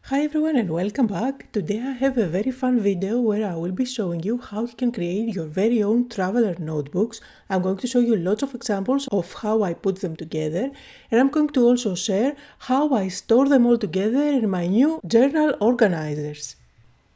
Hi everyone and welcome back. Today I have a very fun video where I will be showing you how you can create your very own traveler notebooks. I'm going to show you lots of examples of how I put them together, and I'm going to also share how I store them all together in my new journal organizers.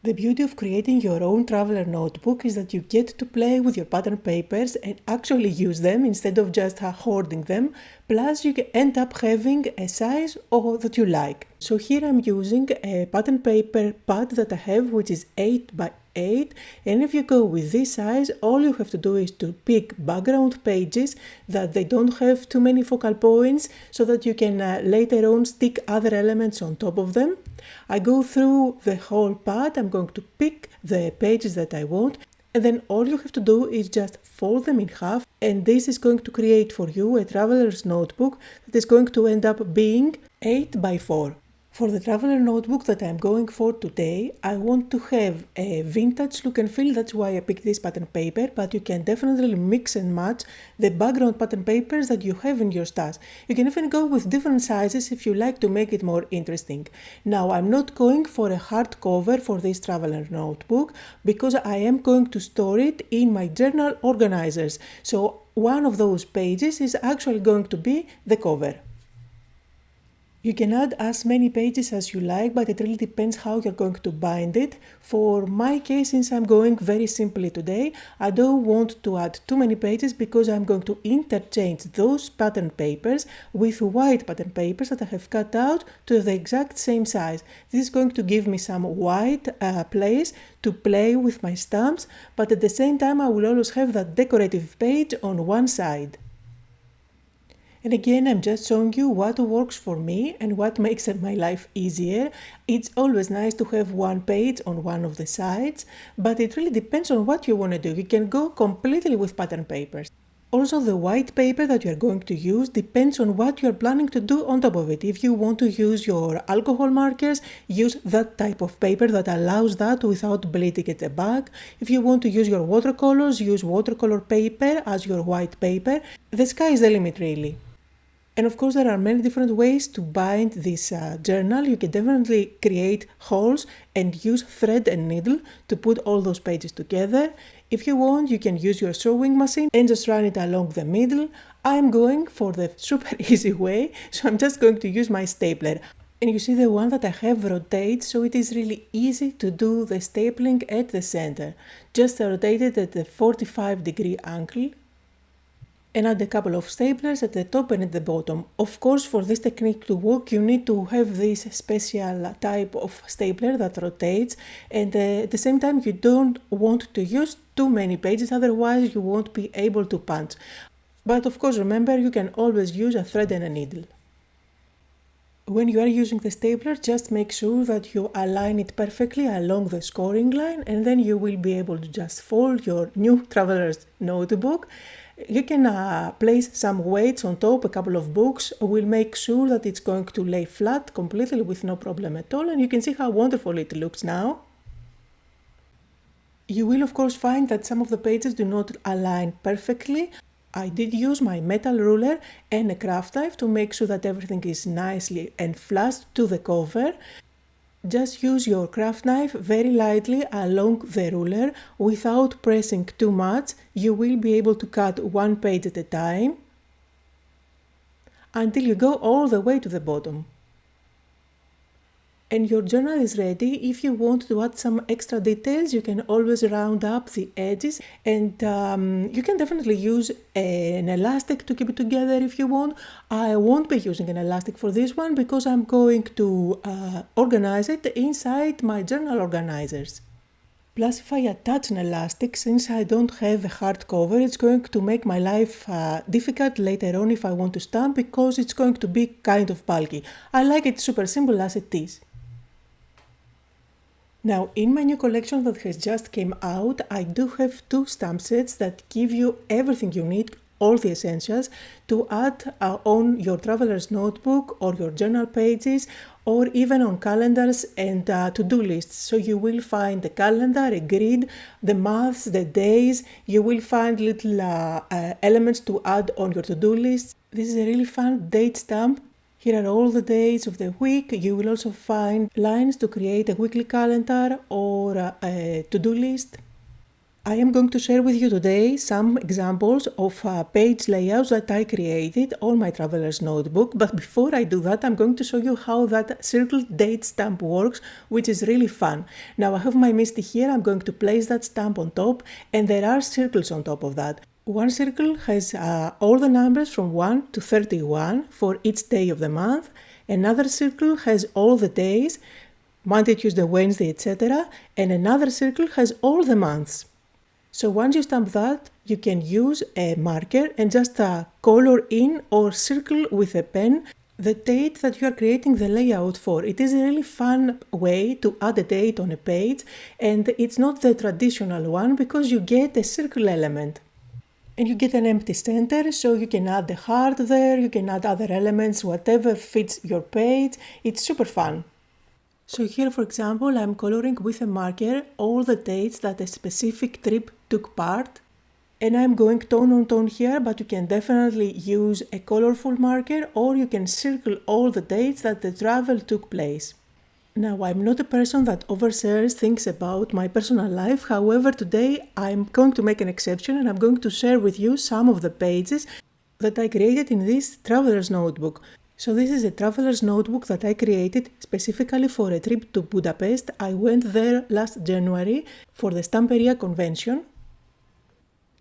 The beauty of creating your own traveler notebook is that you get to play with your pattern papers and actually use them instead of just hoarding them. Plus, you can end up having a size that you like. So here I'm using a pattern paper pad that I have, which is 8 by 8, and if you go with this size, all you have to do is to pick background pages that they don't have too many focal points so that you can later on stick other elements on top of them. I go through the whole pad, I'm going to pick the pages that I want, and then all you have to do is just fold them in half, and this is going to create for you a traveler's notebook that is going to end up being 8 by 4. For the traveler notebook that I'm going for today, I want to have a vintage look and feel, that's why I picked this pattern paper, but you can definitely mix and match the background pattern papers that you have in your stash. You can even go with different sizes if you like to make it more interesting. Now, I'm not going for a hardcover for this traveler notebook because I am going to store it in my journal organizers. So one of those pages is actually going to be the cover. You can add as many pages as you like, but it really depends how you're going to bind it. For my case, since I'm going very simply today, I don't want to add too many pages because I'm going to interchange those pattern papers with white pattern papers that I have cut out to the exact same size. This is going to give me some white place to play with my stamps, but at the same time I will always have that decorative page on one side. And again, I'm just showing you what works for me and what makes my life easier. It's always nice to have one page on one of the sides, but it really depends on what you want to do. You can go completely with pattern papers. Also, the white paper that you're going to use depends on what you're planning to do on top of it. If you want to use your alcohol markers, use that type of paper that allows that without bleeding at the back. If you want to use your watercolors, use watercolor paper as your white paper. The sky is the limit, really. And of course, there are many different ways to bind this journal. You can definitely create holes and use thread and needle to put all those pages together. If you want, you can use your sewing machine and just run it along the middle. I'm going for the super easy way, so I'm just going to use my stapler. And you see the one that I have rotates, so it is really easy to do the stapling at the center. Just rotate it at the 45-degree angle and add a couple of staplers at the top and at the bottom. Of course, for this technique to work, you need to have this special type of stapler that rotates, and at the same time you don't want to use too many pages, otherwise you won't be able to punch. But of course, remember, you can always use a thread and a needle. When you are using the stapler, just make sure that you align it perfectly along the scoring line, and then you will be able to just fold your new traveler's notebook. You can place some weights on top, a couple of books. We'll make sure that it's going to lay flat completely with no problem at all, and you can see how wonderful it looks now. You will of course find that some of the pages do not align perfectly. I did use my metal ruler and a craft knife to make sure that everything is nicely and flush to the cover. Just use your craft knife very lightly along the ruler without pressing too much. You will be able to cut one page at a time until you go all the way to the bottom. And your journal is ready. If you want to add some extra details, you can always round up the edges, and you can definitely use an elastic to keep it together if you want. I won't be using an elastic for this one because I'm going to organize it inside my journal organizers. Plus, if I attach an elastic, since I don't have a hardcover, it's going to make my life difficult later on if I want to stamp, because it's going to be kind of bulky. I like it super simple as it is. Now, in my new collection that has just came out, I do have two stamp sets that give you everything you need, all the essentials, to add on your traveler's notebook or your journal pages, or even on calendars and to-do lists. So you will find the calendar, a grid, the months, the days. You will find little elements to add on your to-do list. This is a really fun date stamp. Here are all the days of the week. You will also find lines to create a weekly calendar or a to-do list. I am going to share with you today some examples of page layouts that I created on my traveler's notebook, but before I do that, I'm going to show you how that circle date stamp works, which is really fun. Now I have my Misty here, I'm going to place that stamp on top, and there are circles on top of that. One circle has all the numbers from 1 to 31 for each day of the month. Another circle has all the days, Monday, Tuesday, Wednesday, etc. And another circle has all the months. So once you stamp that, you can use a marker and just color in or circle with a pen the date that you are creating the layout for. It is a really fun way to add a date on a page, and it's not the traditional one because you get a circle element. And you get an empty center, so you can add the heart there, you can add other elements, whatever fits your page. It's super fun. So here, for example, I'm coloring with a marker all the dates that a specific trip took part. And I'm going tone on tone here, but you can definitely use a colorful marker or you can circle all the dates that the travel took place. Now, I'm not a person that overshares things about my personal life. However, today I'm going to make an exception and I'm going to share with you some of the pages that I created in this traveler's notebook. So this is a traveler's notebook that I created specifically for a trip to Budapest. I went there last January for the Stamperia convention.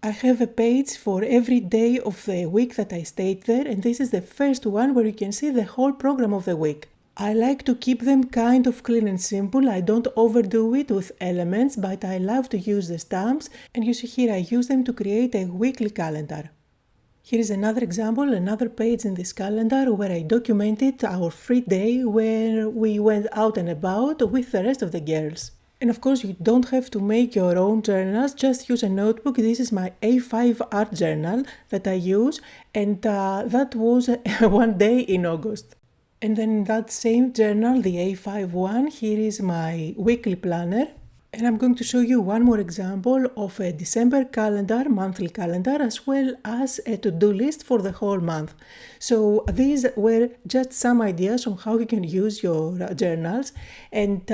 I have a page for every day of the week that I stayed there, and this is the first one where you can see the whole program of the week. I like to keep them kind of clean and simple. I don't overdo it with elements, but I love to use the stamps, and you see here I use them to create a weekly calendar. Here is another example, another page in this calendar where I documented our free day where we went out and about with the rest of the girls. And of course you don't have to make your own journals, just use a notebook. This is my A5 art journal that I use, and that was one day in August. And then in that same journal, the A5 one, here is my weekly planner. And I'm going to show you one more example of a December calendar, monthly calendar, as well as a to-do list for the whole month. So these were just some ideas on how you can use your journals. And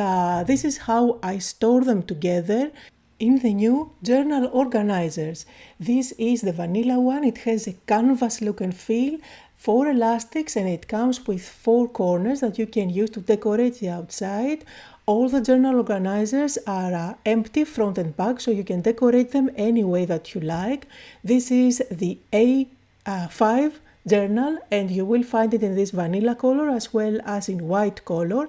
this is how I store them together in the new journal organizers. This is the vanilla one. It has a canvas look and feel, 4 elastics, and it comes with 4 corners that you can use to decorate the outside. All the journal organizers are empty front and back, so you can decorate them any way that you like. This is the A5 journal, and you will find it in this vanilla color as well as in white color.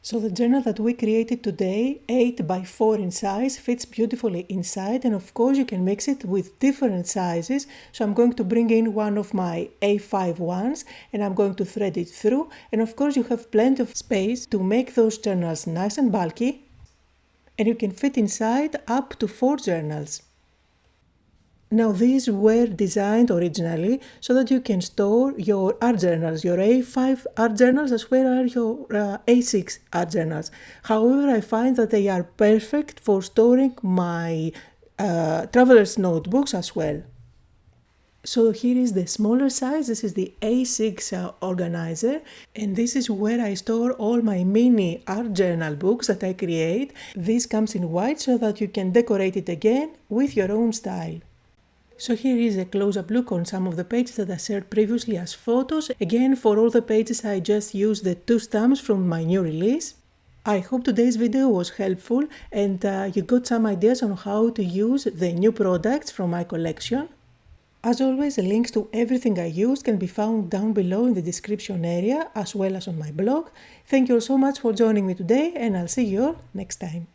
So the journal that we created today, 8 by 4 in size, fits beautifully inside, and of course you can mix it with different sizes. So I'm going to bring in one of my A5 ones and I'm going to thread it through, and of course you have plenty of space to make those journals nice and bulky, and you can fit inside up to 4 journals. Now these were designed originally so that you can store your art journals, your A5 art journals as well as your A6 art journals. However, I find that they are perfect for storing my traveler's notebooks as well. So here is the smaller size, this is the A6 organizer, and this is where I store all my mini art journal books that I create. This comes in white so that you can decorate it again with your own style. So here is a close-up look on some of the pages that I shared previously as photos. Again, for all the pages I just used the 2 stamps from my new release. I hope today's video was helpful and you got some ideas on how to use the new products from my collection. As always, the links to everything I used can be found down below in the description area as well as on my blog. Thank you all so much for joining me today, and I'll see you all next time.